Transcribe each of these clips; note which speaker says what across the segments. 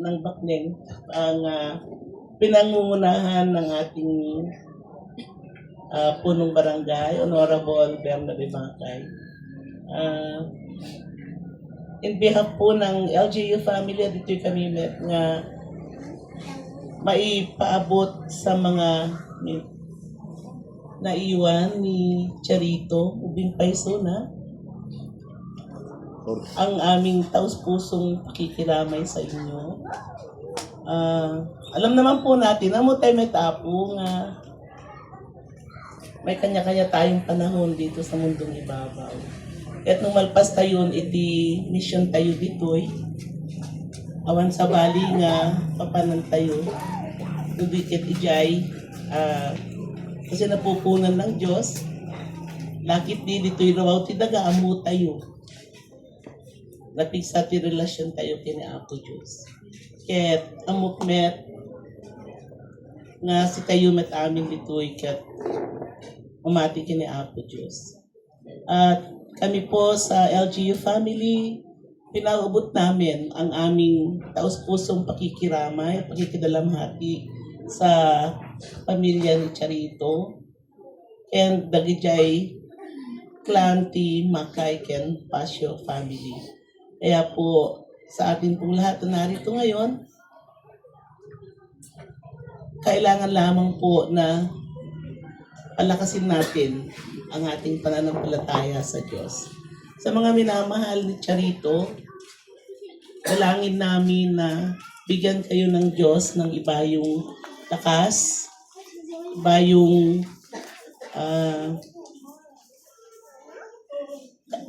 Speaker 1: ng Bacneng ang pinangungunahan ng ating punong barangay, Honorable Bernabe Bacay. In behalf po ng LGU family, dito kami nga maipaabot sa mga naiwan ni Charito Ubing Paisuna ang aming taus-pusong pakikiramay sa inyo. Alam naman po natin na mo tayo may tapo nga may kanya-kanya tayong panahon dito sa mundong ibabaw. At nung malpas tayo, iti mission tayo dito'y awan sa bali nga papanan tayo tubikit ijay kasi napupunan ng Diyos lakit di dito'y rawaw ti daga amu tayo napigsa ti relasyon tayo kini Apo Diyos ket amukmet nga si tayo met amin dito'y ket umati kini Apo Diyos at kami po sa LGU family pinaubot namin ang aming taus-pusong pakikiramay, pakikidalamhati sa pamilya ni Charito and Dagijay clan ti Makay ken Pasio family. Kaya po sa atin pong lahat na narito ngayon, kailangan lamang po na palakasin natin ang ating pananampalataya sa Diyos. Sa mga minamahal ni Charito, dalangin namin na bigyan kayo ng Diyos ng iba yung lakas, iba yung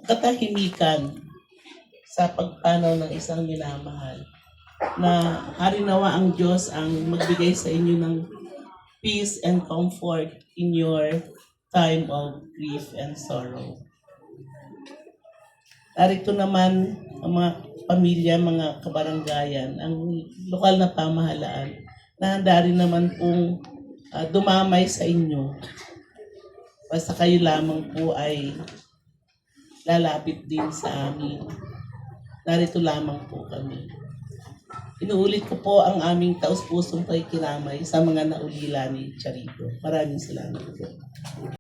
Speaker 1: katahimikan sa pagpanaw ng isang minamahal. Na harinawa ang Diyos ang magbigay sa inyo ng peace and comfort in your time of grief and sorrow. Narito naman ang mga pamilya, mga kabaranggayan, ang lokal na pamahalaan na handa rin naman pong dumamay sa inyo. Basta kayo lamang po ay lalapit din sa amin. Narito lamang po kami. Inuulit ko po ang aming taus-pusong pakikiramay sa mga naulila ni Charito. Maraming salamat po.